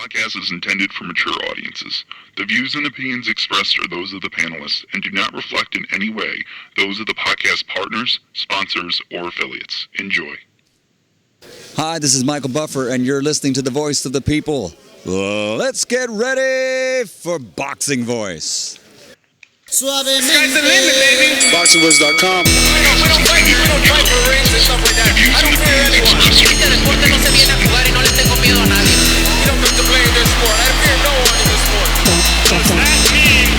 podcast is intended for mature audiences. The views and opinions expressed are those of the panelists and do not reflect in any way those of the podcast partners, sponsors, or affiliates. Enjoy. Hi, this is Michael Buffer, and you're listening to the Voice of the People. Let's get ready for Boxing Voice. Suavemente. Sky's the limit, baby. BoxingVoice.com. We don't fight for rings and stuff like that. I don't fear anyone. Este deporte no se viene a jugar y no le tengo miedo a nadie. You don't come to play in this sport. I fear no one in this sport. Does that mean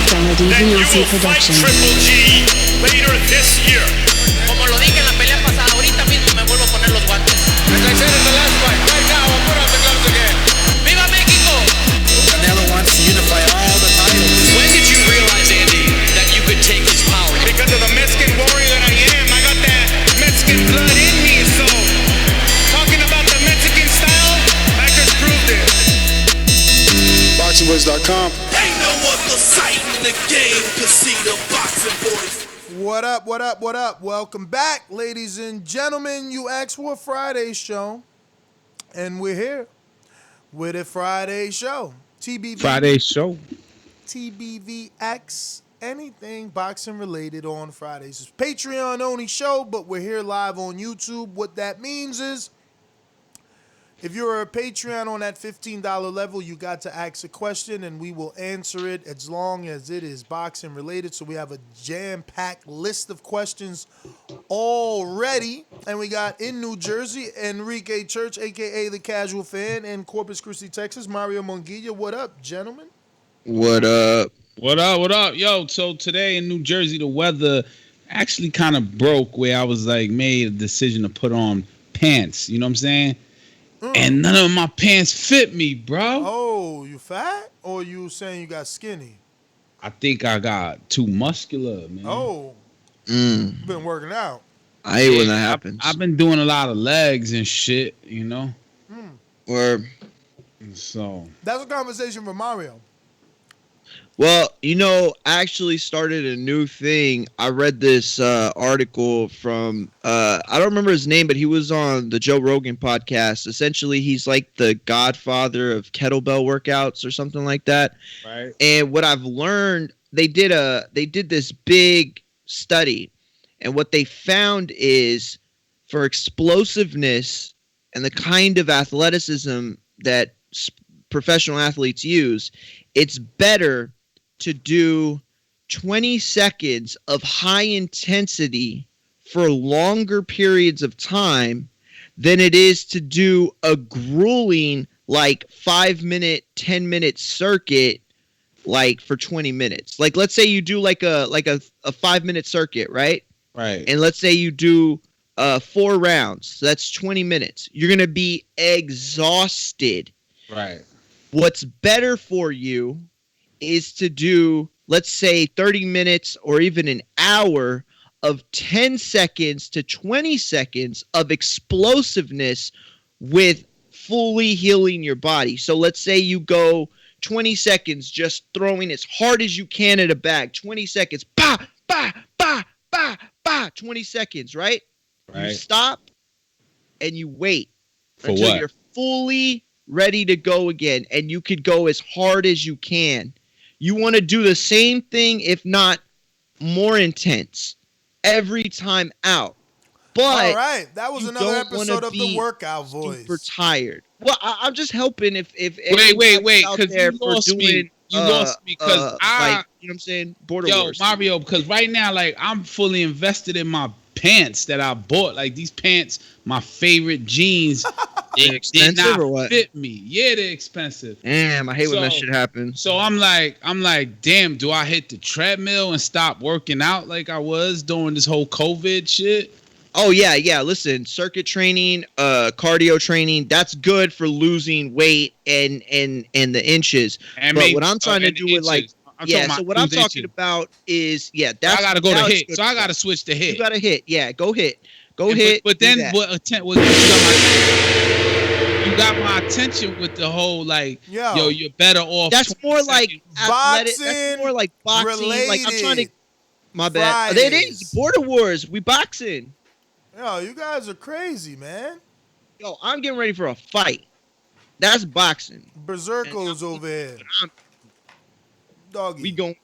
that you will fight Triple G later this year? Como lo dije en la pelea pasada, ahorita mismo me vuelvo a poner los guantes. As I said in the last fight, right now I'll put on the gloves again. ¡Viva México! Canelo wants to unify all the titles. When did you realize, Andy, that you could take his power? Because of the Mexican warrior that I am, I got that Mexican blood in me, so talking about the Mexican style, I just proved it. BoxingVoice.com. Ain't no other sight in the game to see the Boxing Voice. What up, what up, what up? Welcome back, ladies and gentlemen. You asked for a Friday show, and we're here with a Friday show. TBV. Friday show. TBVX. Anything boxing related on Fridays. It's Patreon only show, but we're here live on YouTube. What that means is, if you're a Patreon on that $15 level, you got to ask a question and we will answer it as long as it is boxing related. So we have a jam-packed list of questions already. And we got in New Jersey, Enrique Church, a.k.a. The Casual Fan, in Corpus Christi, Texas, Mario Monguilla. What up, gentlemen? What up? What up? What up? Yo, so today in New Jersey, the weather actually kind of broke where I was like made a decision to put on pants. You know what I'm saying? And none of my pants fit me, bro. Oh, you fat? Or you saying you got skinny? I think I got too muscular, man. Oh. Been working out. I hate when that happens. I've been doing a lot of legs and shit, you know? Or, so. That's a conversation for Mario. well, I actually started a new thing. I read this article from, I don't remember his name, but he was on the Joe Rogan podcast. Essentially, he's like the godfather of kettlebell workouts or something like that. Right. And what I've learned, they did this big study, and what they found is for explosiveness and the kind of athleticism that professional athletes use, it's better to do 20 seconds of high intensity for longer periods of time than it is to do a grueling like 5-minute, 10-minute circuit like for 20 minutes. Like let's say you do like a 5-minute circuit, right? Right. And let's say you do 4 rounds. So that's 20 minutes. You're going to be exhausted. Right. What's better for you is to do, let's say, 30 minutes or even an hour of 10 seconds to 20 seconds of explosiveness with fully healing your body. So let's say you go 20 seconds just throwing as hard as you can at a bag. 20 seconds. Bah, bah, bah, bah, bah. 20 seconds, right? Right. You stop and you wait For until what? you're fully ready to go again, and you could go as hard as you can. You want to do the same thing, if not more intense, every time out. But all right, that was another don't episode of be the Workout Voice. super tired. Well, I'm just helping if wait, out because there you for lost me. doing, You lost me because like, you know what I'm saying? Border Wars. Mario, because right now, like, I'm fully invested in my pants that I bought. Like, these pants, my favorite jeans, They're did expensive not or what? fit me. Yeah, they're expensive. Damn, I hate when that shit happens. So I'm like, damn, do I hit the treadmill and stop working out like I was doing this whole COVID shit? Oh, yeah. Listen, circuit training, cardio training, that's good for losing weight and the inches. But what I'm trying to do with, like, so what I'm talking about is, that's... I got to go to HIIT, so stuff. I got to switch to HIIT. You got to HIIT, yeah, go HIIT. Go HIIT. But then, you got my attention with the whole, like, yo, you're better off. That's more like athletic. Boxing That's more like boxing. related. Like, I'm trying to... My bad. Fridays. It is. Border Wars. We boxing. Yo, you guys are crazy, man. Yo, I'm getting ready for a fight. That's boxing. Berserkos over here. Doggy. We going.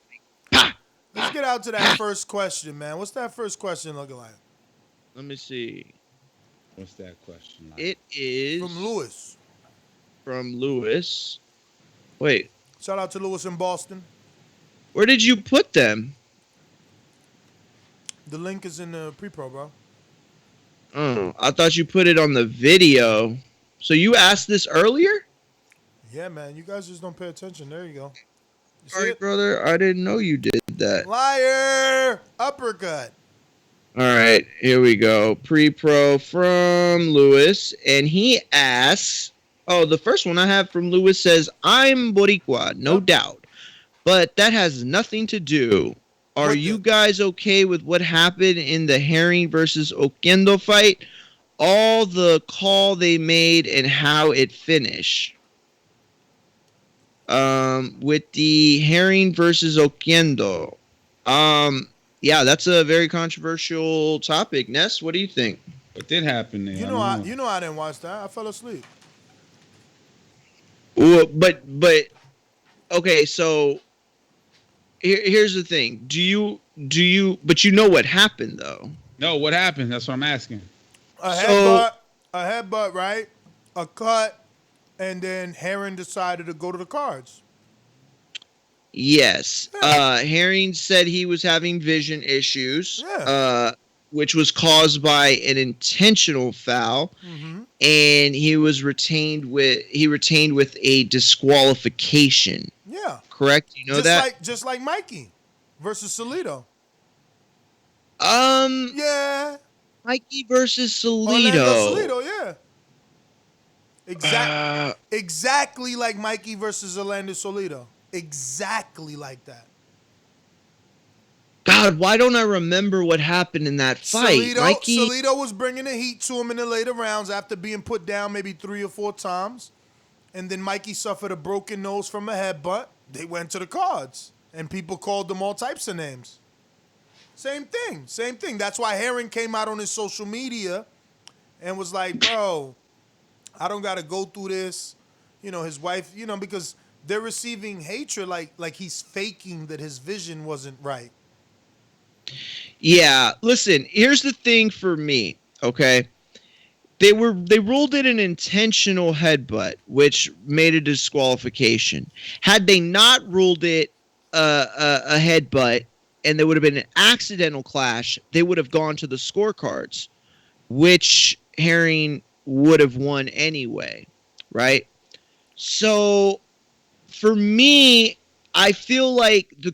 Let's get out to that first question, man. What's that first question looking like? Let me see. What's that question like? It is From Lewis. From Lewis. Wait. Shout out to Lewis in Boston. Where did you put them? The link is in the pre-pro, bro. Oh, I thought you put it on the video. So you asked this earlier? Yeah, man. You guys just don't pay attention. There you go. Sorry, brother. I didn't know you did that. Liar! Uppercut. All right, here we go. Pre-pro from Lewis, and he asks, oh, the first one I have from Lewis says, I'm Boricua, no doubt, but that has nothing to do. Are you guys okay with what happened in the Herring versus Okiendo fight? All the call they made and how it finished. With the Herring versus Okiendo. Yeah, that's a very controversial topic. Ness, what do you think? What did happen there? You know I didn't watch that. I fell asleep. Well, but okay, so here's the thing. But you know what happened though? No, what happened? That's what I'm asking. A headbutt, right? A cut, and then Herring decided to go to the cards. Yes. Herring said he was having vision issues, which was caused by an intentional foul, and he was retained with a disqualification. Yeah. Correct? You know just like Mikey versus Salido. Yeah. Mikey versus Salido, yeah. Exactly like Mikey versus Orlando Salido. Exactly like that. God, why don't I remember what happened in that fight? Salido was bringing the heat to him in the later rounds after being put down maybe 3 or 4 times. And then Mikey suffered a broken nose from a headbutt. They went to the cards. And people called them all types of names. Same thing. That's why Herring came out on his social media and was like, bro, I don't got to go through this. You know, his wife, because they're receiving hatred like he's faking that his vision wasn't right. Yeah, listen, here's the thing for me, okay? They ruled it an intentional headbutt, which made a disqualification. Had they not ruled it a headbutt and there would have been an accidental clash, they would have gone to the scorecards, which Herring would have won anyway, right? So for me, I feel like the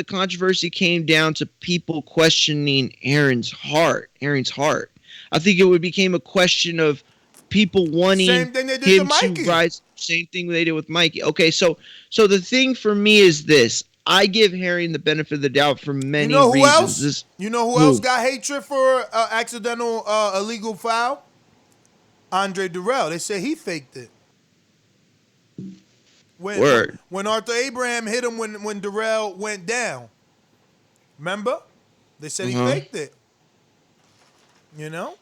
controversy came down to people questioning Herring's heart. I think it became a question of people wanting him to rise. Same thing they did with Mikey. Okay, so the thing for me is this. I give Herring the benefit of the doubt for many reasons. You know who else got hatred for accidental illegal foul? Andre Durrell. They say he faked it. When Arthur Abraham hit him when Durrell went down. Remember? They said he faked it. You know?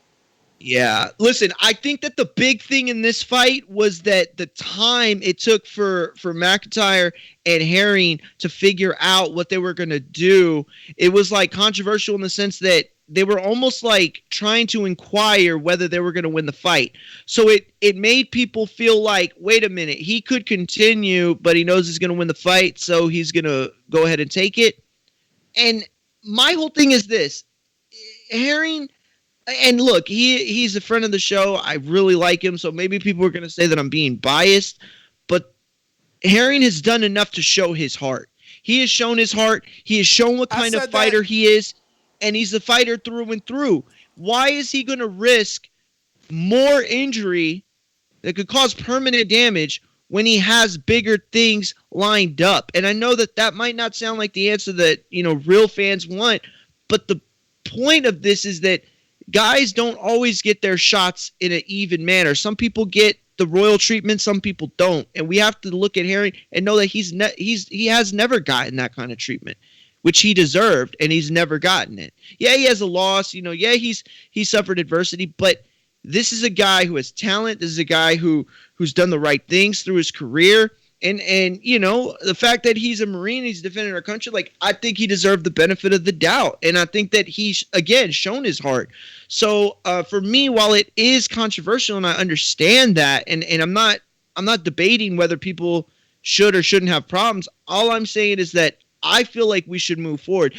Yeah. Listen, I think that the big thing in this fight was that the time it took for McIntyre and Herring to figure out what they were going to do, it was like controversial in the sense that they were almost like trying to inquire whether they were going to win the fight. So it made people feel like, wait a minute, he could continue, but he knows he's going to win the fight, so he's going to go ahead and take it. And my whole thing is this. Herring, and look, he's a friend of the show. I really like him, so maybe people are going to say that I'm being biased, but Herring has done enough to show his heart. He has shown his heart. He has shown what kind of fighter he is. And he's a fighter through and through. Why is he going to risk more injury that could cause permanent damage when he has bigger things lined up? And I know that might not sound like the answer that, real fans want, but the point of this is that guys don't always get their shots in an even manner. Some people get the royal treatment, some people don't. And we have to look at Herring and know that he has never gotten that kind of treatment, which he deserved, and he's never gotten it. Yeah, he has a loss. Yeah, he suffered adversity, but This is a guy who has talent. This is a guy who's done the right things through his career. And you know, the fact that he's a Marine, he's defending our country, like, I think he deserved the benefit of the doubt. And I think that he's, again, shown his heart. So for me, while it is controversial and I understand that, and I'm not debating whether people should or shouldn't have problems, all I'm saying is that I feel like we should move forward.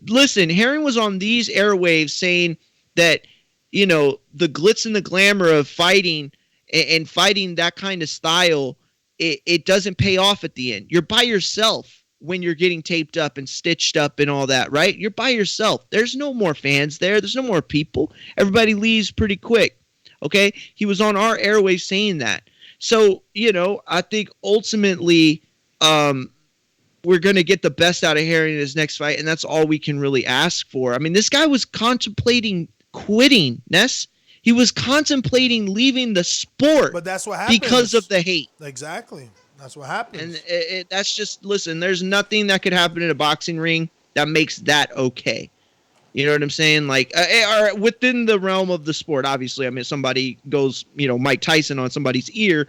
Listen, Herring was on these airwaves saying that, you know, the glitz and the glamour of fighting and fighting that kind of style, it doesn't pay off at the end. You're by yourself when you're getting taped up and stitched up and all that, right? You're by yourself. There's no more fans there. There's no more people. Everybody leaves pretty quick, okay? He was on our airwaves saying that. So, you know, I think ultimately we're going to get the best out of Herring in his next fight, and that's all we can really ask for. I mean, this guy was contemplating quitting, Ness. He was contemplating leaving the sport, but that's what happened because of the hate. Exactly. That's what happened. And that's just, listen, there's nothing that could happen in a boxing ring that makes that okay. You know what I'm saying? Like, or within the realm of the sport, obviously. I mean, if somebody goes, you know, Mike Tyson on somebody's ear,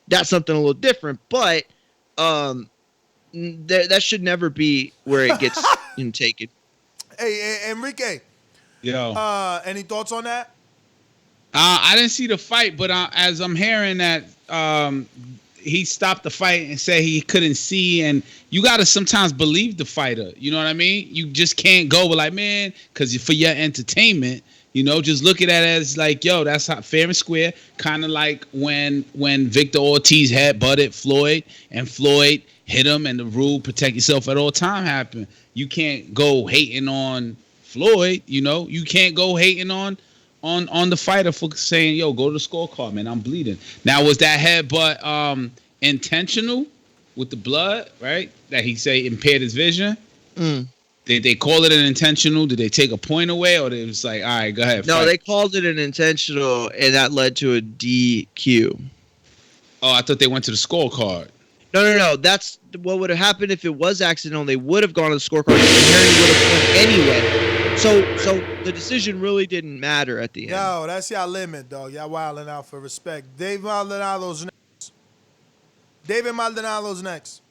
that's something a little different. But that should never be where it gets taken. Hey, Enrique. Yo. Any thoughts on that? I didn't see the fight, but as I'm hearing that he stopped the fight and said he couldn't see, and you got to sometimes believe the fighter. You know what I mean? You just can't go with like, man, because for your entertainment, you know, just look at it as like, yo, that's how, fair and square. Kind of like when Victor Ortiz had butted Floyd and Floyd hit him, and the rule protect yourself at all time happened. You can't go hating on Floyd, you know. You can't go hating on the fighter for saying, yo, go to the scorecard, man, I'm bleeding. Now, was that headbutt intentional with the blood, right? That he say impaired his vision? Did they call it an intentional? Did they take a point away? Or they was like, all right, go ahead. No, fight. They called it an intentional, and that led to a DQ. Oh, I thought they went to the scorecard. No. That's what would have happened if it was accidental. They would have gone to the scorecard, and Harry would have won anyway. So the decision really didn't matter at the end. No, that's y'all limit, dog. Y'all wilding out for respect. David Maldonado's next.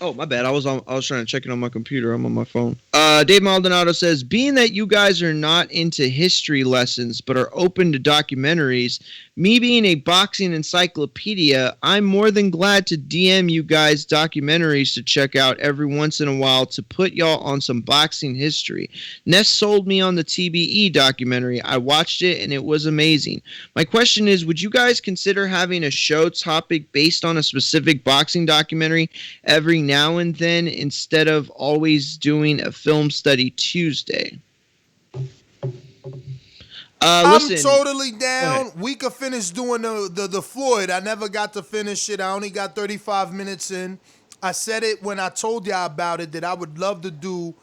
Oh, my bad. I was trying to check it on my computer. I'm on my phone. Dave Maldonado says, being that you guys are not into history lessons but are open to documentaries, me being a boxing encyclopedia, I'm more than glad to DM you guys documentaries to check out every once in a while to put y'all on some boxing history. Ness sold me on the TBE documentary. I watched it and it was amazing. My question is, would you guys consider having a show topic based on a specific boxing documentary every now and then instead of always doing a film study Tuesday? Listen, I'm totally down. We could finish doing the Floyd. I never got to finish it. I only got 35 minutes in. I said it when I told y'all about it that I would love to do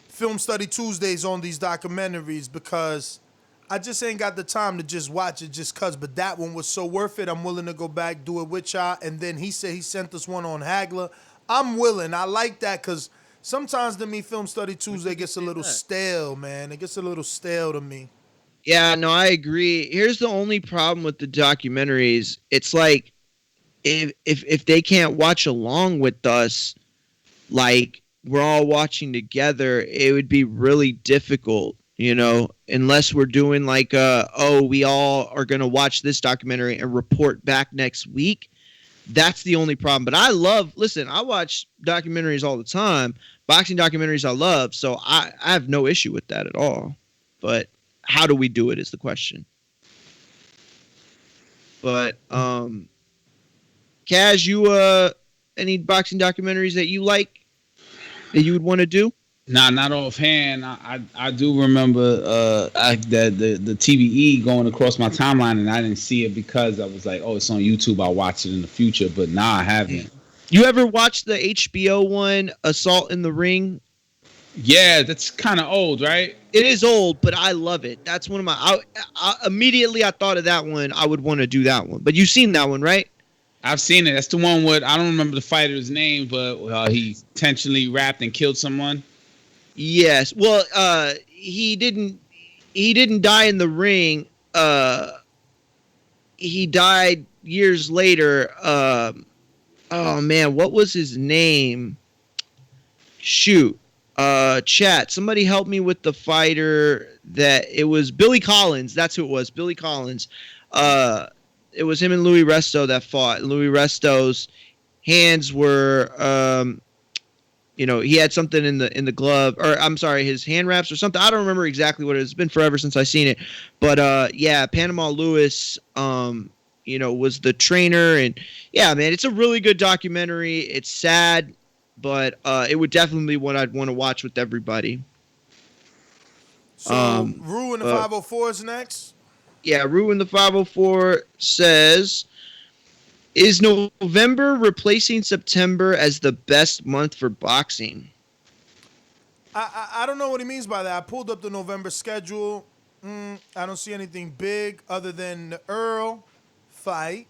film study Tuesdays on these documentaries because I just ain't got the time to just watch it just cause. But that one was so worth it. I'm willing to go back, do it with y'all. And then he said he sent us one on Hagler. I'm willing. I like that because sometimes to me, Film Study Tuesday gets a little stale, man. It gets a little stale to me. Yeah, no, I agree. Here's the only problem with the documentaries. It's like if they can't watch along with us, like we're all watching together, it would be really difficult, you know, unless we're doing like, we all are going to watch this documentary and report back next week. That's the only problem. But I watch documentaries all the time. Boxing documentaries I love, so I have no issue with that at all. But how do we do it is the question. But Kaz, you any boxing documentaries that you like that you would want to do? Nah, not offhand. I do remember the TBE going across my timeline, and I didn't see it because I was like, oh, it's on YouTube. I'll watch it in the future. But nah, I haven't. You ever watched the HBO one, Assault in the Ring? Yeah, that's kind of old, right? It is old, but I love it. That's one of my. Immediately I thought of that one. I would want to do that one. But you've seen that one, right? I've seen it. That's the one with, I don't remember the fighter's name, but he intentionally rapped and killed someone. Yes. Well, he didn't. he didn't die in the ring. He died years later. Oh man, what was his name? Shoot. Chat. Somebody help me with the fighter that it was Billy Collins. That's who it was. Billy Collins. It was him and Louis Resto that fought. Louis Resto's hands were, he had something in the glove, or I'm sorry, his hand wraps or something. I don't remember exactly what it is. It's been forever since I've seen it. But Panama Lewis, was the trainer, and yeah, man, it's a really good documentary. It's sad, but it would definitely be what I'd want to watch with everybody. So Rue in the 504 is next. Yeah, Rue in the 504 says, is November replacing September as the best month for boxing? I don't know what he means by that. I pulled up the November schedule. I don't see anything big other than the Earl fight.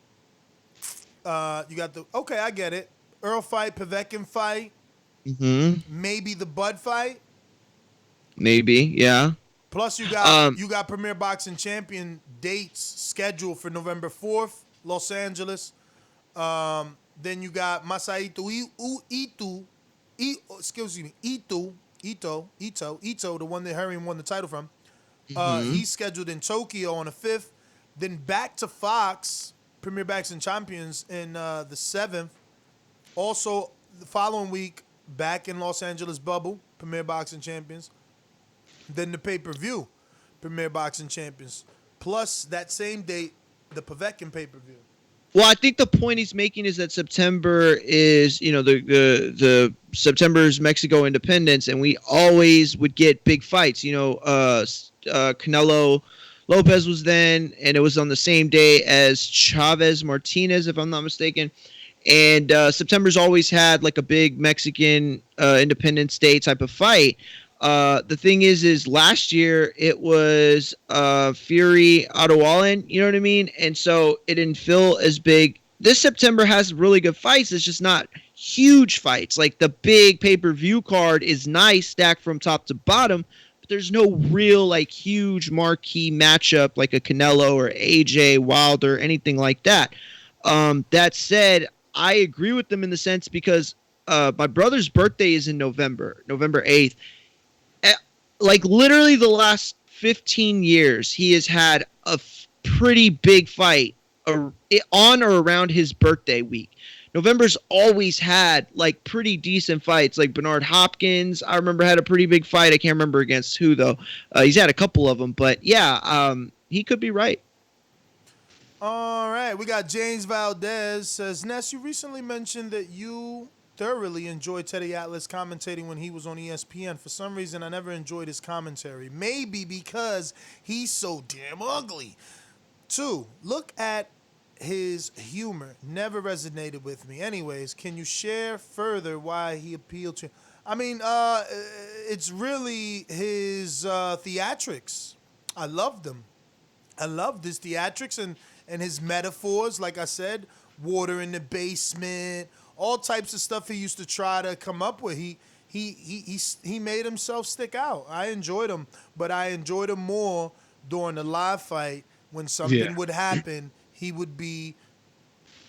You got okay, I get it. Earl fight, Povetkin fight. Mm-hmm. Maybe the Bud fight. Maybe, yeah. Plus, you got Premier Boxing Champion dates scheduled for November 4th, Los Angeles. Then you got Masahito Ito, the one that Harry won the title from. He's scheduled in Tokyo on the 5th. Then back to Fox, Premier Boxing Champions in the 7th. Also, the following week, back in Los Angeles bubble, Premier Boxing Champions. Then the pay-per-view, Premier Boxing Champions. Plus, that same date, the Povetkin pay-per-view. Well, I think the point he's making is that September is, the September's Mexico independence, and we always would get big fights. Canelo Lopez was then, and it was on the same day as Chavez Martinez, if I'm not mistaken. And September's always had like a big Mexican Independence Day type of fight. The thing is last year it was Fury Ottawalan, you know what I mean? And so it didn't feel as big. This September has really good fights. It's just not huge fights. Like the big pay-per-view card is nice, stacked from top to bottom, but there's no real like huge marquee matchup like a Canelo or AJ Wilder, anything like that. That said, I agree with them in the sense because my brother's birthday is in November 8th. Like literally the last 15 years, he has had a pretty big fight on or around his birthday week. November's always had like pretty decent fights. Like Bernard Hopkins, I remember had a pretty big fight. I can't remember against who though. He's had a couple of them, but yeah, he could be right. All right, we got James Valdez says, Ness, you recently mentioned that you thoroughly enjoyed Teddy Atlas commentating when he was on ESPN. For some reason, I never enjoyed his commentary. Maybe because he's so damn ugly. 2, look at his humor. Never resonated with me. Anyways, can you share further why he appealed to... I mean, it's really his theatrics. I loved them. I loved his theatrics and his metaphors. Like I said, water in the basement, all types of stuff he used to try to come up with. He made himself stick out. I enjoyed him, but I enjoyed him more during the live fight when something would happen. He would be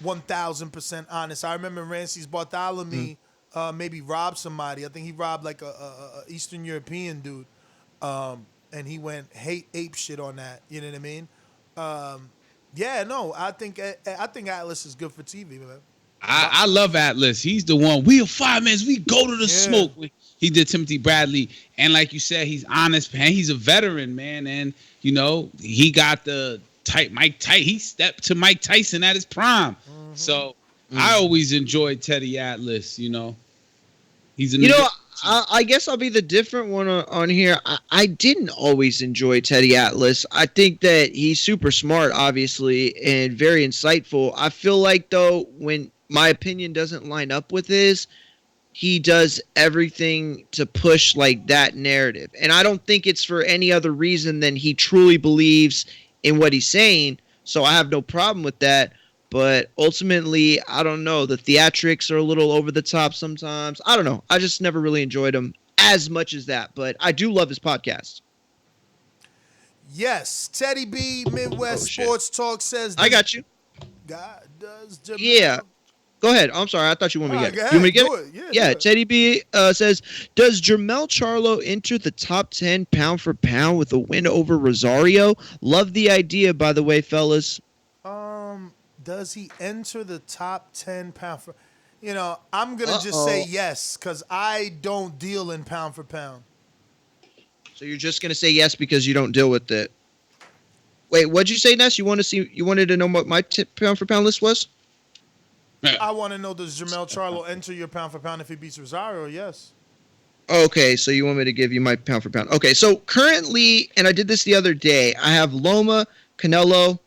1,000% honest. I remember Rances Bartholomew maybe robbed somebody. I think he robbed like a Eastern European dude, and he went ape shit on that. You know what I mean? I think Atlas is good for TV, man. I love Atlas. He's the one. We are 5 minutes. We go to the smoke. He did Timothy Bradley, and like you said, he's honest, man. He's a veteran, man, and he got the type Mike Tyson. He stepped to Mike Tyson at his prime. So I always enjoyed Teddy Atlas. He's I guess I'll be the different one on here. I didn't always enjoy Teddy Atlas. I think that he's super smart, obviously, and very insightful. I feel like, though, when my opinion doesn't line up with his, he does everything to push, like, that narrative. And I don't think it's for any other reason than he truly believes in what he's saying, so I have no problem with that. But ultimately, I don't know. The theatrics are a little over the top sometimes. I don't know. I just never really enjoyed him as much as that. But I do love his podcast. Yes. Teddy B, Midwest Sports Talk says. I got you. God does Jamel. Yeah. Go ahead. I'm sorry. I thought you wanted me to get it. Go You want me to ahead. get it? Yeah. Yeah. Teddy B says, does Jermell Charlo enter the top 10 pound for pound with a win over Rosario? Love the idea, by the way, fellas. Does he enter the top 10 pound for? I'm gonna just say yes because I don't deal in pound for pound. So you're just gonna say yes because you don't deal with it. Wait, what'd you say, Ness? You wanted to know what my pound for pound list was? I want to know, does Jermell Charlo enter your pound for pound if he beats Rosario? Yes. Okay, so you want me to give you my pound for pound. Okay, so currently, and I did this the other day, I have Loma, Canelo,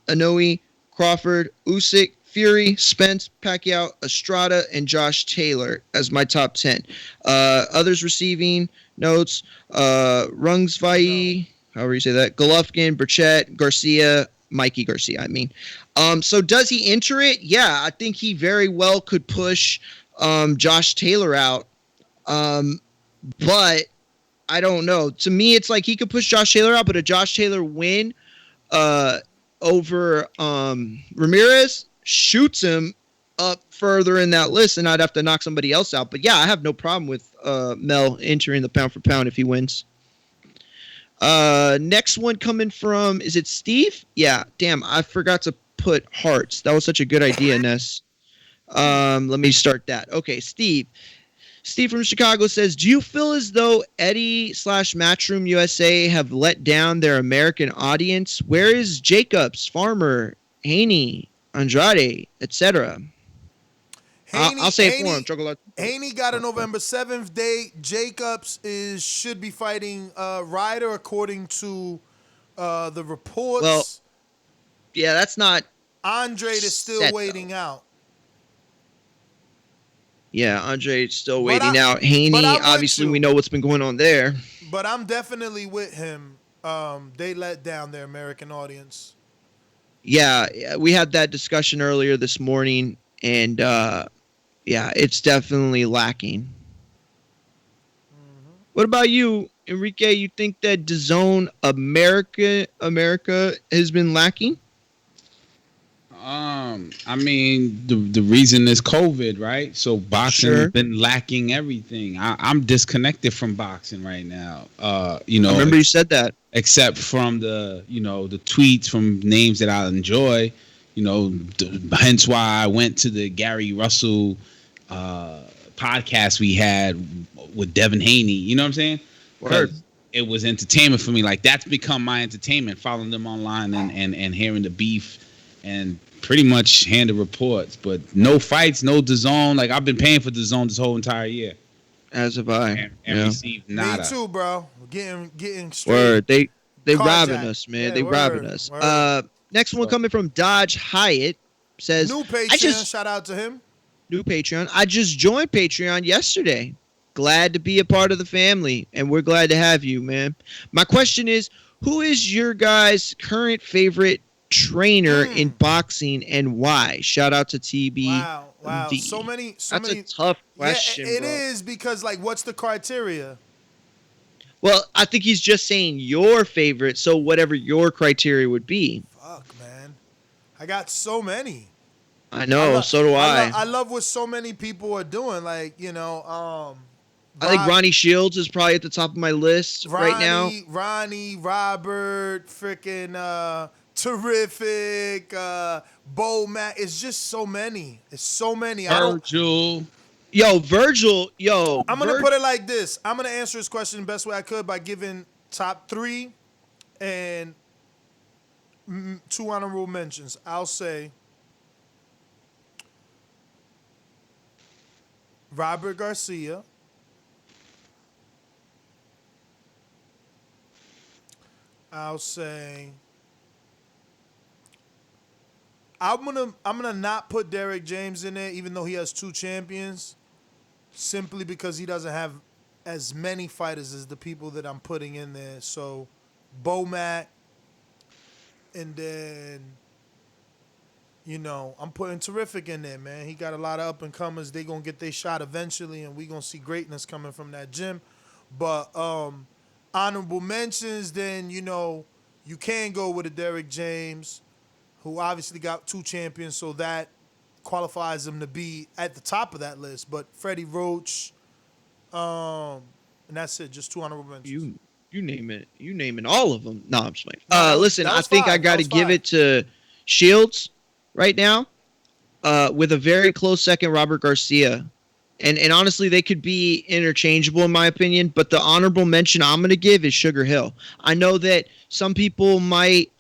Inoue, Crawford, Usyk, Fury, Spence, Pacquiao, Estrada, and Josh Taylor as my top 10. Others receiving notes, Rungsvai, however you say that, Golovkin, Burchett, Garcia, Mikey Garcia, I mean. So does he enter it? Yeah, I think he very well could push Josh Taylor out. But I don't know. To me, it's like he could push Josh Taylor out, but a Josh Taylor win over Ramirez shoots him up further in that list, and I'd have to knock somebody else out. But yeah, I have no problem with Mel entering the pound for pound if he wins. Next one coming from, is it Steve? Yeah, damn, I forgot to put hearts. That was such a good idea, Ness. Let me start that. Okay, Steve. Steve from Chicago says, do you feel as though Eddie / Matchroom USA have let down their American audience? Where is Jacobs, Farmer, Haney, Andrade, etc.? I'll say it for him. Haney got a November 7th date. Jacobs should be fighting Ryder according to the reports. Well, yeah, that's not. Andrade is still waiting out. Yeah, Andre's still waiting out. Haney, obviously, we know what's been going on there. But I'm definitely with him. They let down their American audience. Yeah, we had that discussion earlier this morning, and yeah, it's definitely lacking. Mm-hmm. What about you, Enrique? You think that DAZN America has been lacking? I mean, the reason is COVID, right? So boxing has been lacking everything. I'm disconnected from boxing right now. I remember you said that. Except from the tweets from names that I enjoy. Hence why I went to the Gary Russell podcast we had with Devin Haney. You know what I'm saying? Word. It was entertainment for me. Like, that's become my entertainment, following them online and hearing the beef and pretty much hearing the reports. But no fights, no DAZN. Like, I've been paying for DAZN this whole entire year. As have I. And received nada. Me too, bro. Getting straight. Word. They robbing us, man. They robbing us. Next one coming from Dodge Hyatt says, new Patreon, shout out to him. New Patreon. I just joined Patreon yesterday. Glad to be a part of the family, and we're glad to have you, man. My question is, who is your guys' current favorite trainer in boxing and why? Shout out to TBV. Wow. So many. That's a tough question, It is because, like, what's the criteria? Well, I think he's just saying your favorite, so whatever your criteria would be. Fuck, man. I got so many. I know, so do I. I love what so many people are doing. Like, I think Ronnie Shields is probably at the top of my list right now. Ronnie, Robert, freaking Terrific, Bo Matt. It's just so many. It's so many. Virgil. Virgil. I'm going to put it like this. I'm going to answer this question the best way I could by giving top 3 and 2 honorable mentions. I'll say Robert Garcia. I'll say I'm gonna not put Derek James in there, even though he has 2 champions, simply because he doesn't have as many fighters as the people that I'm putting in there. So Bomac, and then I'm putting Terrific in there, man. He got a lot of up and comers. They gonna get their shot eventually, and we gonna see greatness coming from that gym. But honorable mentions, then You can go with a Derrick James, who obviously got 2 champions, so that qualifies him to be at the top of that list. But Freddie Roach, and that's it. Just 2 honorable mentions. You name it. You naming all of them. No, I'm just playing. No, Listen, I think 5. I got to give it to Shields right now, with a very close second, Robert Garcia. And honestly, they could be interchangeable in my opinion, but the honorable mention I'm going to give is Sugar Hill. I know that some people might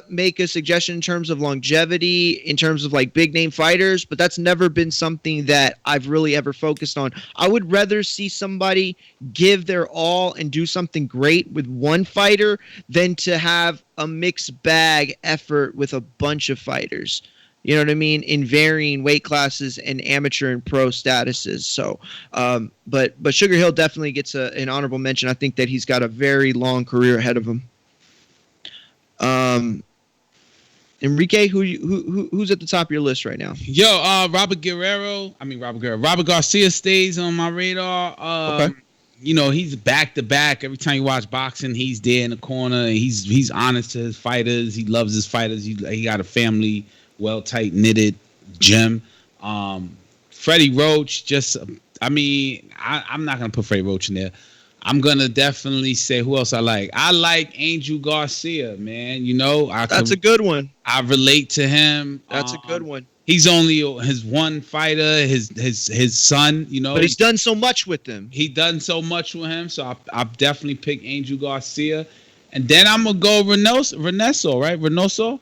make a suggestion in terms of longevity, in terms of like big name fighters, but that's never been something that I've really ever focused on. I would rather see somebody give their all and do something great with one fighter than to have a mixed bag effort with a bunch of fighters. You know what I mean? In varying weight classes and amateur and pro statuses. So, but Sugar Hill definitely gets an honorable mention. I think that he's got a very long career ahead of him. Enrique, who's at the top of your list right now? Yo, Robert Garcia stays on my radar. Okay. You know, he's back to back. Every time you watch boxing, he's there in the corner. He's honest to his fighters. He loves his fighters. He got a family, well tight knitted gym. Freddie Roach, I'm not gonna put Freddie Roach in there. I'm gonna definitely say who else I like. I like Angel Garcia, man. You know, that's a good one. I relate to him. That's a good one. He's only his one fighter, his son. You know, but he's done so much with them. He done so much with him, so I definitely pick Angel Garcia, and then I'm gonna go Reynoso, right? Reynoso.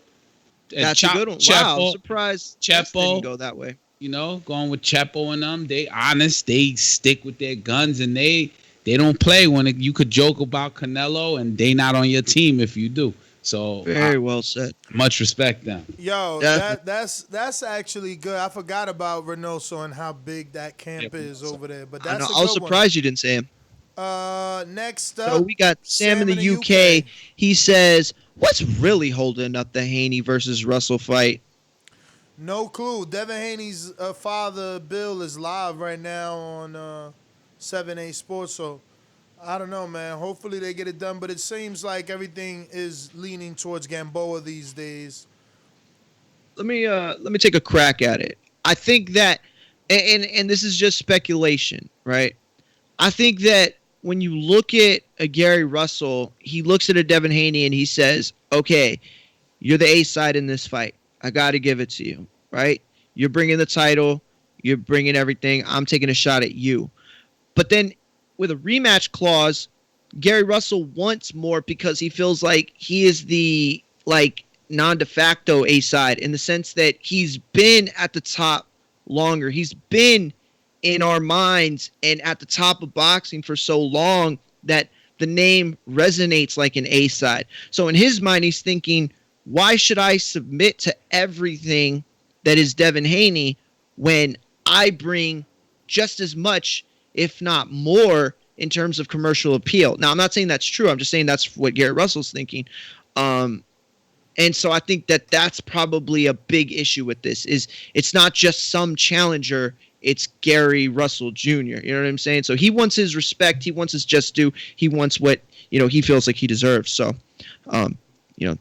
That's a good one. Wow, I'm surprised Chepo didn't go that way. You know, going with Chepo and them. They honest. They stick with their guns, and they don't play when you could joke about Canelo, and they not on your team if you do. So very well said. Much respect them. Yo, that's actually good. I forgot about Reynoso and how big that camp is over there. But that's I was surprised you didn't say him. Next up, so we got Sam in the UK. He says, "What's really holding up the Haney versus Russell fight?" No clue. Devin Haney's father, Bill, is live right now on 7A Sports. So I don't know, man. Hopefully they get it done. But it seems like everything is leaning towards Gamboa these days. Let me take a crack at it. I think that, and this is just speculation, right? I think that when you look at a Gary Russell, he looks at a Devin Haney and he says, okay, you're the A side in this fight. I got to give it to you, right? You're bringing the title. You're bringing everything. I'm taking a shot at you. But then with a rematch clause, Gary Russell wants more because he feels like he is the non-de facto A side in the sense that he's been at the top longer. He's been in our minds and at the top of boxing for so long that the name resonates like an A side. So in his mind, he's thinking, why should I submit to everything that is Devin Haney when I bring just as much, if not more, in terms of commercial appeal? Now, I'm not saying that's true. I'm just saying that's what Garrett Russell's thinking. And so I think that that's probably a big issue with this is it's not just some challenger. It's Gary Russell Jr. You know what I'm saying? So he wants his respect. He wants his just due. He wants what, he feels like he deserves. So,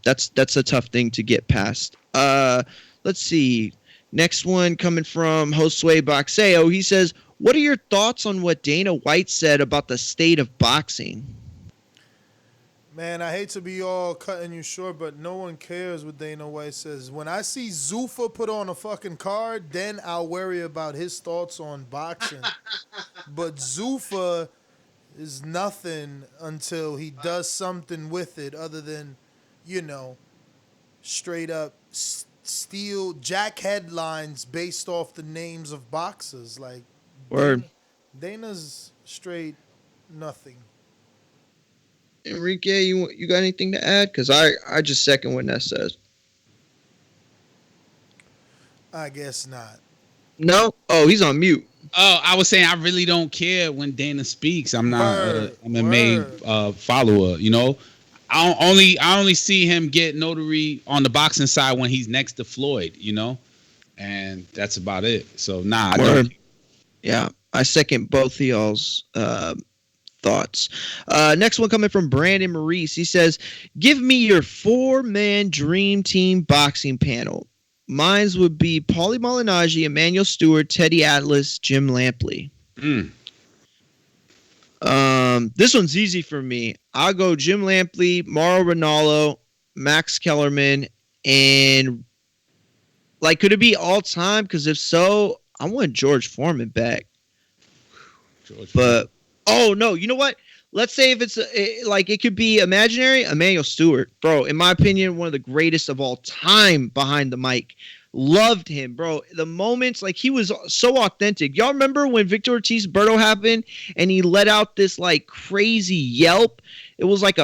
that's a tough thing to get past. Let's see. Next one coming from Josue Boxeo. He says, what are your thoughts on what Dana White said about the state of boxing? Man, I hate to be all cutting you short, but no one cares what Dana White says. When I see Zuffa put on a fucking card, then I'll worry about his thoughts on boxing. But Zuffa is nothing until he does something with it other than, straight up steal jack headlines based off the names of boxers. Like, word. Dana's straight nothing. Enrique, you got anything to add? Because I just second what Ness says. I guess not. No? Oh, he's on mute. Oh, I was saying I really don't care when Dana speaks. I'm not I'm a main follower, I only see him get notary on the boxing side when he's next to Floyd, and that's about it. So I don't. Yeah, I second both of y'all's thoughts. Next one coming from Brandon Maurice. He says, give me your 4-man dream team boxing panel. Mine would be Paulie Malignaggi, Emmanuel Stewart, Teddy Atlas, Jim Lampley. This one's easy for me. I'll go Jim Lampley, Mauro Ranallo, Max Kellerman, and like, could it be all time? Because if so, I want George Foreman back. Oh no, you know what? Let's say if it's like it could be imaginary, Emmanuel Stewart, bro. In my opinion, one of the greatest of all time behind the mic. Loved him, bro. The moments, like, he was so authentic. Y'all remember when Victor Ortiz Berto happened and he let out this like crazy yelp? It was like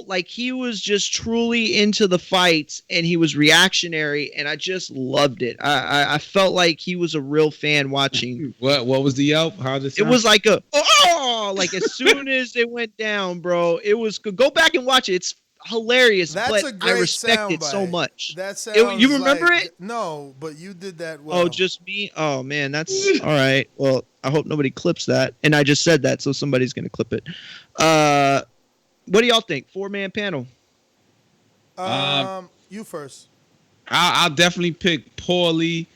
like he was just truly into the fights and he was reactionary, and I just loved it. I felt like he was a real fan watching. What was the yelp? How did it was like like as soon as it went down, bro. It was go back and watch it. It's hilarious. That's but a great I respect it so soundbite. much. That sounds you remember like, it? No, but you did that well. Oh, just me? Oh man, that's all right. Well, I hope nobody clips that. And I just said that, so somebody's gonna clip it. What do y'all think? 4-man panel. You first. I'll definitely pick Paulie,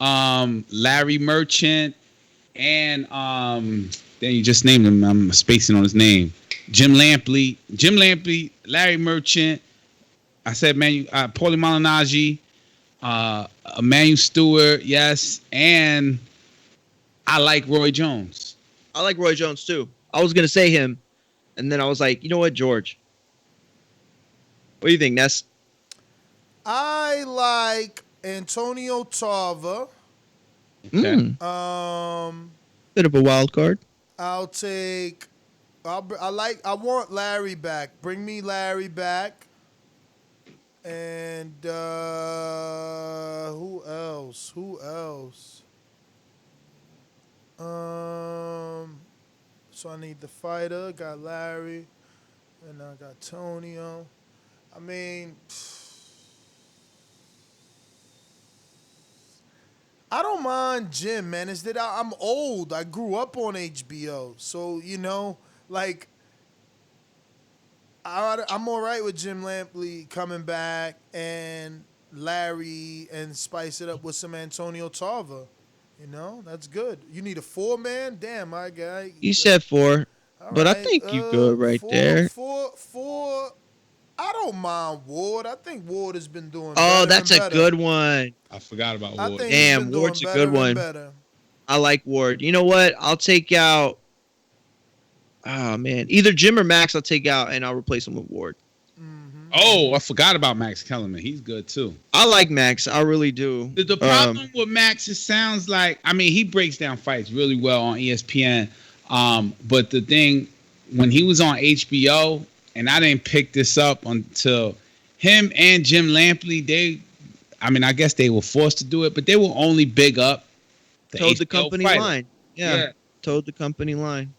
Larry Merchant, and then you just named him. I'm spacing on his name. Jim Lampley, Larry Merchant. I said Paulie Malignaggi, Emmanuel Stewart, yes, and I like Roy Jones. I like Roy Jones too. I was gonna say him, and then I was like, you know what, George? What do you think, Ness? I like Antonio Tarver. Okay. Bit of a wild card. I'll take. I want Larry back. Bring me Larry back. And who else? So I need the fighter. Got Larry, and I got Tonio. I mean, I don't mind Jim, man. It's that I'm old. I grew up on HBO, so like, I'm all right with Jim Lampley coming back and Larry and spice it up with some Antonio Tarver. That's good. You need a 4-man? Damn, my guy. You said 4, but right. I think you good right there. Four. I don't mind Ward. I think Ward has been doing better. Oh, that's and a better. good one. I forgot about I Ward. think Damn, Ward's a good one. I like Ward. You know what? I'll take out. Oh man, either Jim or Max. I'll take out and I'll replace him with Ward. Oh, I forgot about Max Kellerman. He's good too. I like Max. I really do. The problem with Max, it sounds like, he breaks down fights really well on ESPN. But the thing, when he was on HBO, and I didn't pick this up until him and Jim Lampley, I guess they were forced to do it, but they will only big up Told the company fighter. line. Yeah. Told the company line.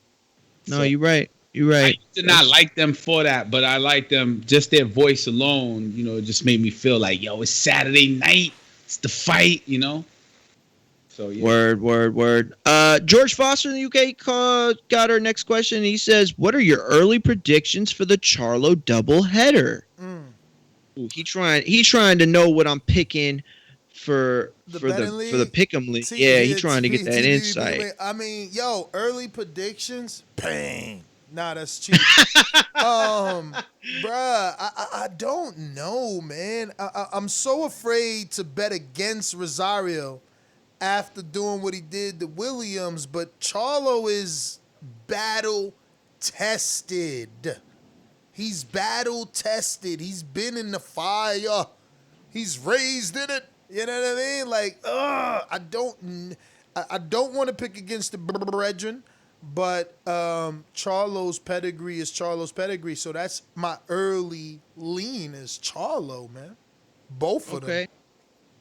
No, So, you're right. I did not like them for that, but I like them, just their voice alone, it just made me feel like, it's Saturday night. It's the fight, So, yeah. Word. George Foster in the UK got our next question. He says, what are your early predictions for the Charlo doubleheader? Ooh, he's trying to know what I'm picking for the Pick'em League. He's trying to get that insight. Early predictions, bang. Nah, that's cheap. Bruh, I don't know, man. I'm so afraid to bet against Rosario after doing what he did to Williams, but Charlo is battle tested. He's battle tested. He's been in the fire. He's raised in it. You know what I mean? Like, I don't want to pick against the brethren, but Charlo's pedigree is Charlo's pedigree. So that's my early lean is Charlo, man. Both of them. Okay.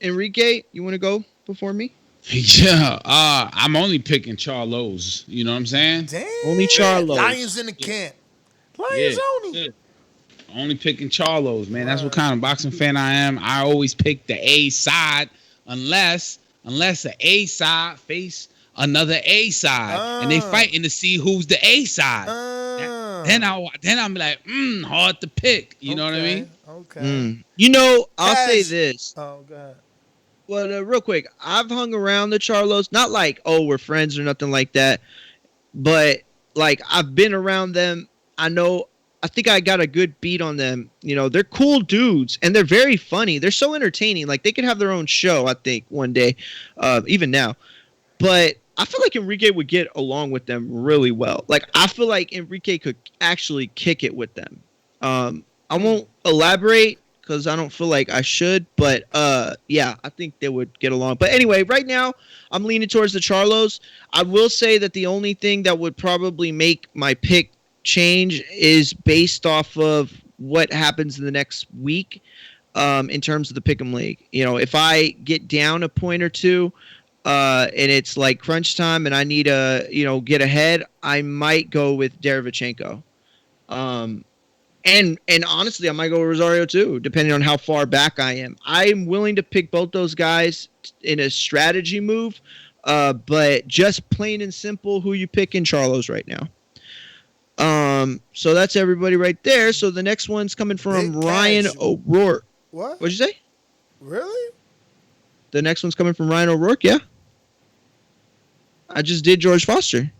Enrique, you want to go before me? Yeah, I'm only picking Charlos. You know what I'm saying? Damn. Only Charlos. Lions in the camp. Lions only. Yeah. Only picking Charlos, man. That's what kind of boxing fan I am. I always pick the A side unless the A side face another A side, and they fighting to see who's the A side. Then I'm like, hard to pick. You know what I mean? Okay. You know, I'll say this. Oh, go ahead. Well, real quick, I've hung around the Charlos, not like, oh, we're friends or nothing like that, but like I've been around them. I think I got a good beat on them. You know, they're cool dudes and they're very funny. They're so entertaining. Like they could have their own show, I think, one day, even now. But I feel like Enrique would get along with them really well. Like I feel like Enrique could actually kick it with them. I won't elaborate because I don't feel like I should, but yeah, I think they would get along. But anyway, right now I'm leaning towards the Charlos. I will say that the only thing that would probably make my pick change is based off of what happens in the next week in terms of the Pick'em League. You know, if I get down a point or two and it's like crunch time and I need to, get ahead, I might go with Derevchenko. And honestly, I might go with Rosario too, depending on how far back I am. I'm willing to pick both those guys in a strategy move, but just plain and simple, who you pick in Charlos right now. So that's everybody right there. So the next one's coming from Ryan O'Rourke. What? What'd you say? Really? The next one's coming from Ryan O'Rourke, yeah. I just did George Foster.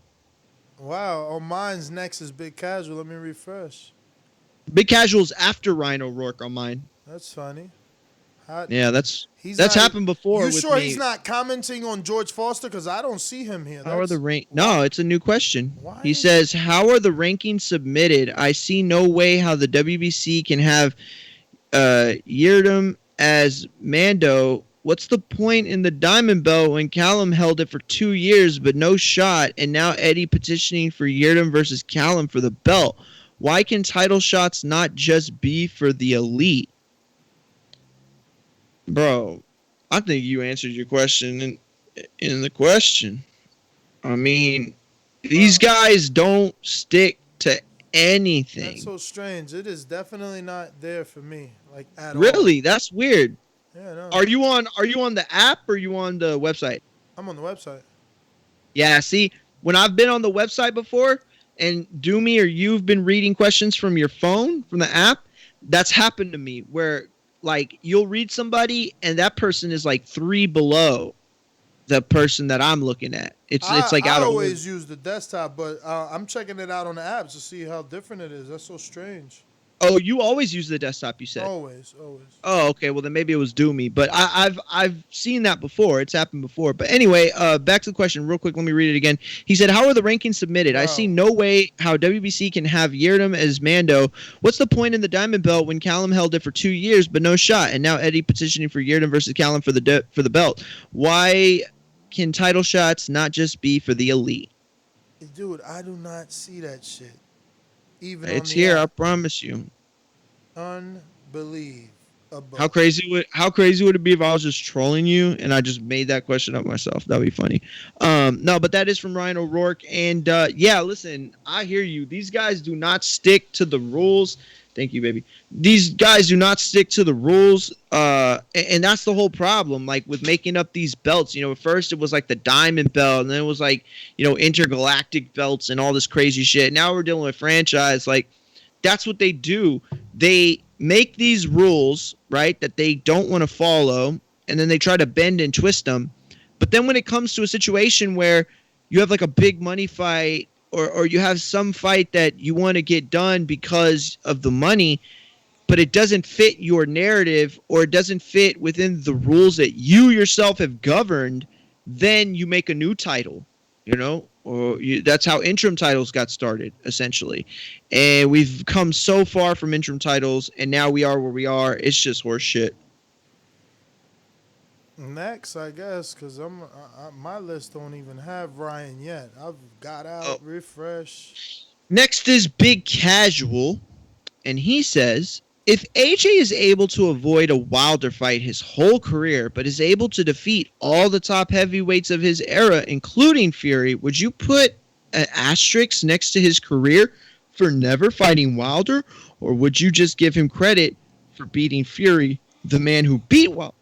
Wow. Oh, mine's next is Big Casual. Let me refresh. Big Casual's after Ryan O'Rourke on mine. That's funny. Yeah, that's happened before. You sure he's not commenting on George Foster? Because I don't see him here. How are the No, it's a new question. Why? He says, "How are the rankings submitted? I see no way how the WBC can have Yildirim as Mando. What's the point in the Diamond Belt when Callum held it for 2 years but no shot, and now Eddie petitioning for Yildirim versus Callum for the belt? Why can title shots not just be for the elite?" Bro, I think you answered your question in the question. I mean, these guys don't stick to anything. That's so strange. It is definitely not there for me, like at all. Really? That's weird. Yeah, no. Are you on the app or are you on the website? I'm on the website. Yeah, see, when I've been on the website before and Doomy or you've been reading questions from your phone, from the app, that's happened to me where like you'll read somebody and that person is like 3 below the person that I'm looking at. It's like out of order. I always use the desktop, but I'm checking it out on the apps to see how different it is. That's so strange. Oh, you always use the desktop, you said? Always. Oh, okay. Well, then maybe it was Doomy, but I've seen that before. It's happened before. But anyway, back to the question real quick. Let me read it again. He said, "How are the rankings submitted? Wow. I see no way how WBC can have Yildirim as Mando. What's the point in the Diamond Belt when Callum held it for 2 years but no shot, and now Eddie petitioning for Yildirim versus Callum for the belt? Why can title shots not just be for the elite?" Dude, I do not see that shit. Even it's here, app. I promise you. Unbelievable. How crazy would it be if I was just trolling you and I just made that question up myself? That'd be funny. No, but that is from Ryan O'Rourke. And yeah, listen, I hear you. These guys do not stick to the rules. Thank you, baby. These guys do not stick to the rules. And that's the whole problem. Like with making up these belts, at first it was like the Diamond Belt, and then it was like, intergalactic belts and all this crazy shit. Now we're dealing with franchise. Like, that's what they do. They make these rules, right, that they don't want to follow, and then they try to bend and twist them. But then when it comes to a situation where you have like a big money fight or you have some fight that you want to get done because of the money, but it doesn't fit your narrative or it doesn't fit within the rules that you yourself have governed, then you make a new title, that's how interim titles got started, essentially. And we've come so far from interim titles, and now we are where we are. It's just horse shit. Next, I guess, because my list don't even have Ryan yet. I've got out, refresh. Next is Big Casual, and he says, if AJ is able to avoid a Wilder fight his whole career, but is able to defeat all the top heavyweights of his era, including Fury, would you put an asterisk next to his career for never fighting Wilder? Or would you just give him credit for beating Fury, the man who beat Wilder?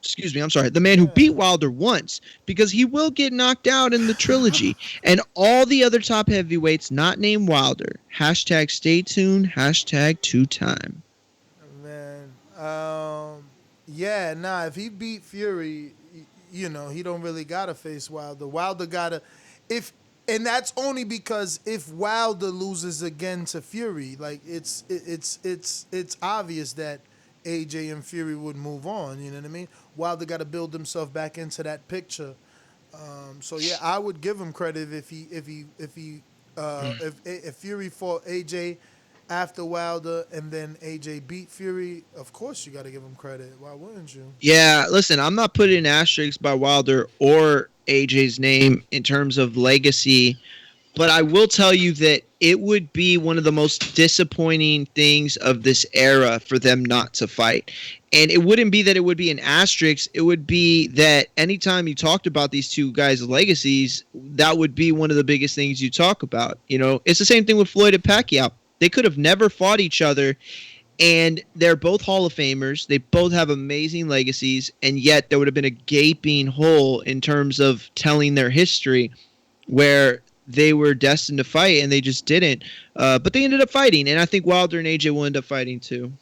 excuse me, I'm sorry, the man who beat Wilder once, because he will get knocked out in the trilogy. And all the other top heavyweights not named Wilder. Hashtag stay tuned. Hashtag 2-time. Man, if he beat Fury, you know, he don't really gotta face Wilder. Wilder gotta, and that's only because if Wilder loses again to Fury, like it's obvious that AJ and Fury would move on. You know what I mean? Wilder got to build himself back into that picture. So yeah, I would give him credit if Fury fought AJ after Wilder and then AJ beat Fury. Of course, you got to give him credit. Why wouldn't you? Yeah, listen, I'm not putting asterisks by Wilder or AJ's name in terms of legacy, but I will tell you that it would be one of the most disappointing things of this era for them not to fight. And it wouldn't be that it would be an asterisk. It would be that anytime you talked about these two guys' legacies, that would be one of the biggest things you talk about. You know, it's the same thing with Floyd and Pacquiao. They could have never fought each other, and they're both Hall of Famers. They both have amazing legacies, and yet there would have been a gaping hole in terms of telling their history where they were destined to fight, and they just didn't. But they ended up fighting, and I think Wilder and AJ will end up fighting too.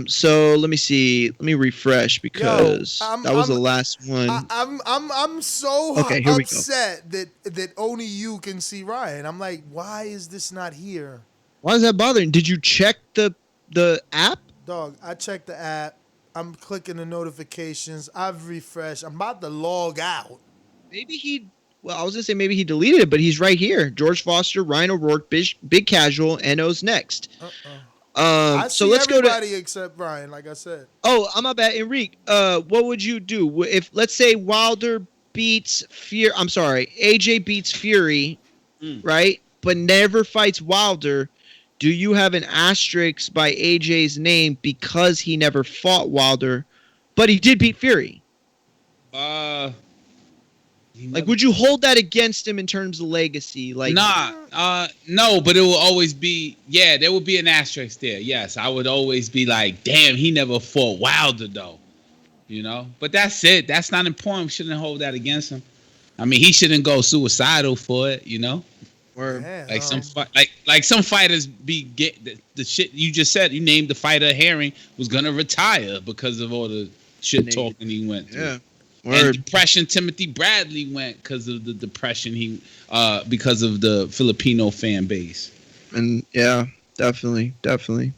So let me see. Let me refresh because that was the last one. I'm so upset that only you can see Ryan. I'm like, why is this not here? Why is that bothering? Did you check the app? Dog, I checked the app. I'm clicking the notifications. I've refreshed. I'm about to log out. I was going to say maybe he deleted it, but he's right here. George Foster, Ryan O'Rourke, Big Casual, NO's next. I so see let's everybody except Ryan, like I said. Oh, I'm about Enrique. What would you do if, let's say, Wilder beats Fury? I'm sorry, AJ beats Fury, right? But never fights Wilder. Do you have an asterisk by AJ's name because he never fought Wilder, but he did beat Fury? Would you hold that against him in terms of legacy? No, but it will always be, there would be an asterisk there. Yes, I would always be like, damn, he never fought Wilder though, you know. But that's it. That's not important. We shouldn't hold that against him. I mean, he shouldn't go suicidal for it, you know. Some fighters get the shit you just said. You named the fighter Herring was gonna retire because of all the shit talking he went through. Yeah. And depression. Timothy Bradley went because of the depression because of the Filipino fan base. And yeah, definitely.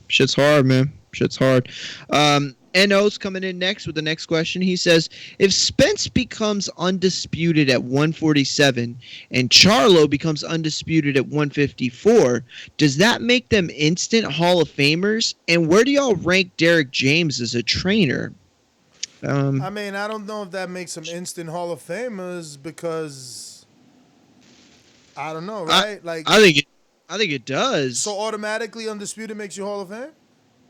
Shit's hard, man. Shit's hard. NO's coming in next with the next question. He says, if Spence becomes undisputed at 147 and Charlo becomes undisputed at 154, does that make them instant Hall of Famers? And where do y'all rank Derek James as a trainer? I mean, I don't know if that makes them instant Hall of Famers because I don't know, right? I think it does. So automatically undisputed makes you Hall of Fame?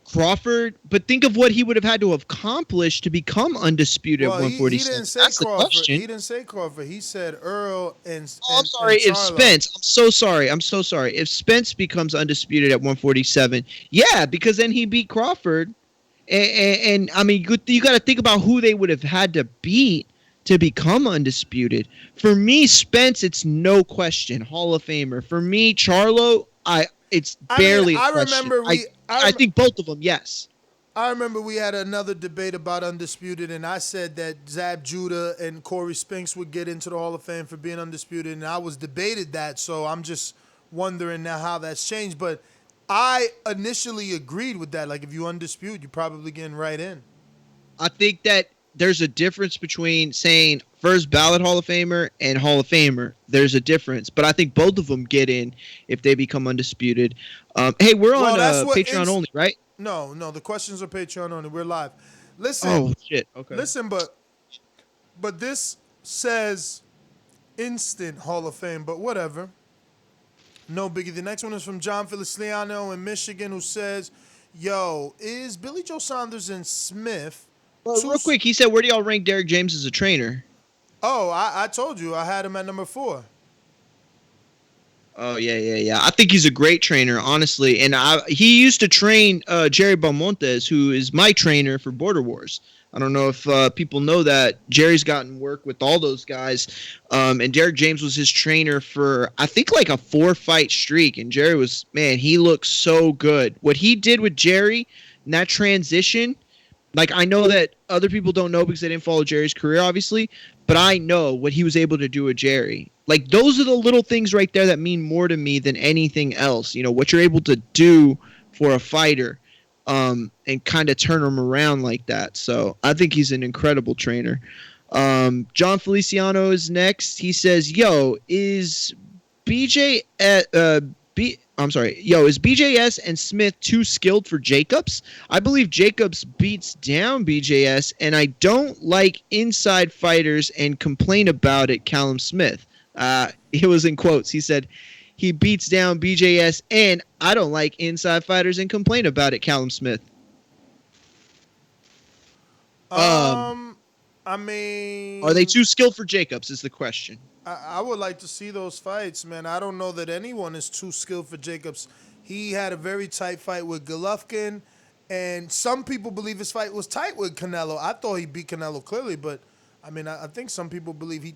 Crawford, but think of what he would have had to have accomplished to become undisputed at 147. He didn't say Crawford. He didn't say Crawford. He said Earl and I'm sorry, if Spence. I'm so sorry. If Spence becomes undisputed at 147, yeah, because then he beat Crawford. And I mean, you got to think about who they would have had to beat to become undisputed. For me, Spence, it's no question Hall of Famer. For me, Charlo, it's barely. I think both of them, yes. I remember we had another debate about undisputed, and I said that Zab Judah and Corey Spinks would get into the Hall of Fame for being undisputed, and I was debated that. So I'm just wondering now how that's changed, but. I initially agreed with that. Like, if you undispute, you're probably getting right in. I think that there's a difference between saying first ballot Hall of Famer and Hall of Famer. There's a difference. But I think both of them get in if they become undisputed. Hey, we're on Patreon only, right? No. The questions are Patreon only. We're live. Listen. Oh, shit. Okay. Listen, but this says instant Hall of Fame, but whatever. No biggie. The next one is from John Feliciano in Michigan, who says, yo, is Billy Joe Saunders and Smith... Well, real quick, he said, where do y'all rank Derek James as a trainer? Oh, I told you. I had him at number 4. Oh yeah. I think he's a great trainer, honestly. And he used to train Jerry Belmontes, who is my trainer for Border Wars. I don't know if people know that Jerry's gotten work with all those guys, and Derek James was his trainer for I think like a 4-fight streak. And Jerry was he looked so good. What he did with Jerry in that transition, like I know that other people don't know because they didn't follow Jerry's career, obviously, but I know what he was able to do with Jerry. Like those are the little things right there that mean more to me than anything else. You know what you're able to do for a fighter. And kind of turn him around like that. So I think he's an incredible trainer. John Feliciano is next. He says, is BJS and Smith too skilled for Jacobs? I believe Jacobs beats down BJS, and I don't like inside fighters and complain about it, Callum Smith. It was in quotes. He said, he beats down BJS, and I don't like inside fighters and complain about it, Callum Smith. I mean... Are they too skilled for Jacobs is the question. I would like to see those fights, man. I don't know that anyone is too skilled for Jacobs. He had a very tight fight with Golovkin, and some people believe his fight was tight with Canelo. I thought he beat Canelo clearly, but, I mean, I think some people believe he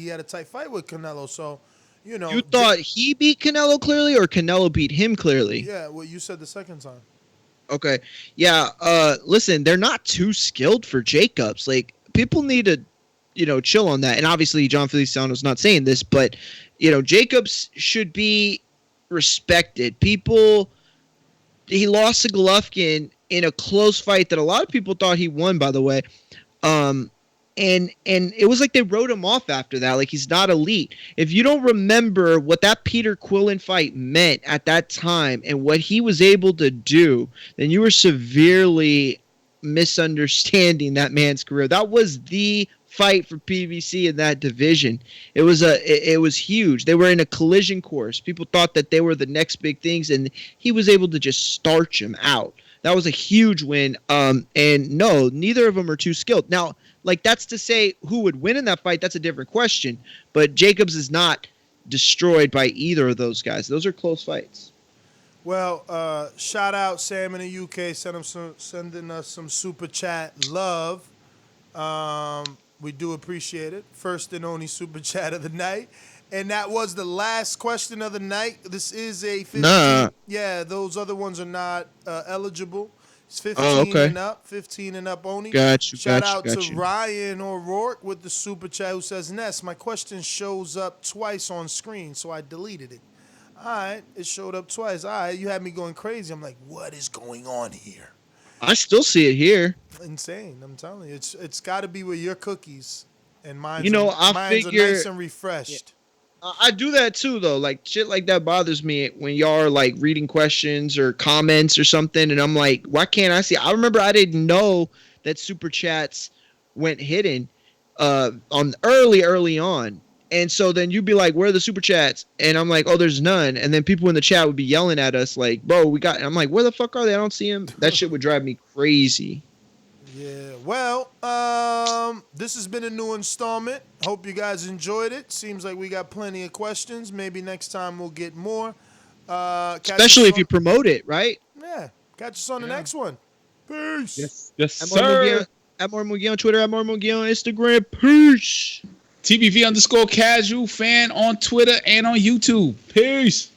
had a tight fight with Canelo, so... You thought he beat Canelo clearly or Canelo beat him clearly? Yeah, well, you said the second time. Okay. Yeah, listen, they're not too skilled for Jacobs. Like, people need to, chill on that. And obviously, John Feliciano's not saying this, but, Jacobs should be respected. He lost to Golovkin in a close fight that a lot of people thought he won, by the way. And it was like they wrote him off after that. Like, he's not elite. If you don't remember what that Peter Quillen fight meant at that time and what he was able to do, then you were severely misunderstanding that man's career. That was the fight for PBC in that division. It was huge. They were in a collision course. People thought that they were the next big things, and he was able to just starch him out. That was a huge win. And no, neither of them are too skilled. Now, like, that's to say who would win in that fight. That's a different question. But Jacobs is not destroyed by either of those guys. Those are close fights. Well, shout out Sam in the UK, sending us some super chat love. We do appreciate it. First and only super chat of the night. And that was the last question of the night. This is a 15. Nah. Yeah, those other ones are not eligible. It's 15 and up. 15 and up only. Shout out to Ryan O'Rourke with the super chat who says, Ness, my question shows up twice on screen, so I deleted it. All right, it showed up twice. All right, you had me going crazy. I'm like, what is going on here? I still see it here. Insane. I'm telling you, it's got to be with your cookies and mine. Mine's are nice and refreshed. Yeah. I do that too, though. Like, shit like that bothers me when y'all are like reading questions or comments or something, and I'm like, why can't I see? I remember I didn't know that super chats went hidden on early on. And so then you'd be like, where are the super chats? And I'm like, oh, there's none. And then people in the chat would be yelling at us like, bro, we got. And I'm like, where the fuck are they? I don't see them. That shit would drive me crazy. Yeah. Well, this has been a new installment. Hope you guys enjoyed it. Seems like we got plenty of questions. Maybe next time we'll get more. Especially if you promote it, right? Yeah. Catch us on the next one. Peace. Yes, sir. At More Mugi on Twitter, at More Mugi on Instagram. Peace. TBV _casual fan on Twitter and on YouTube. Peace.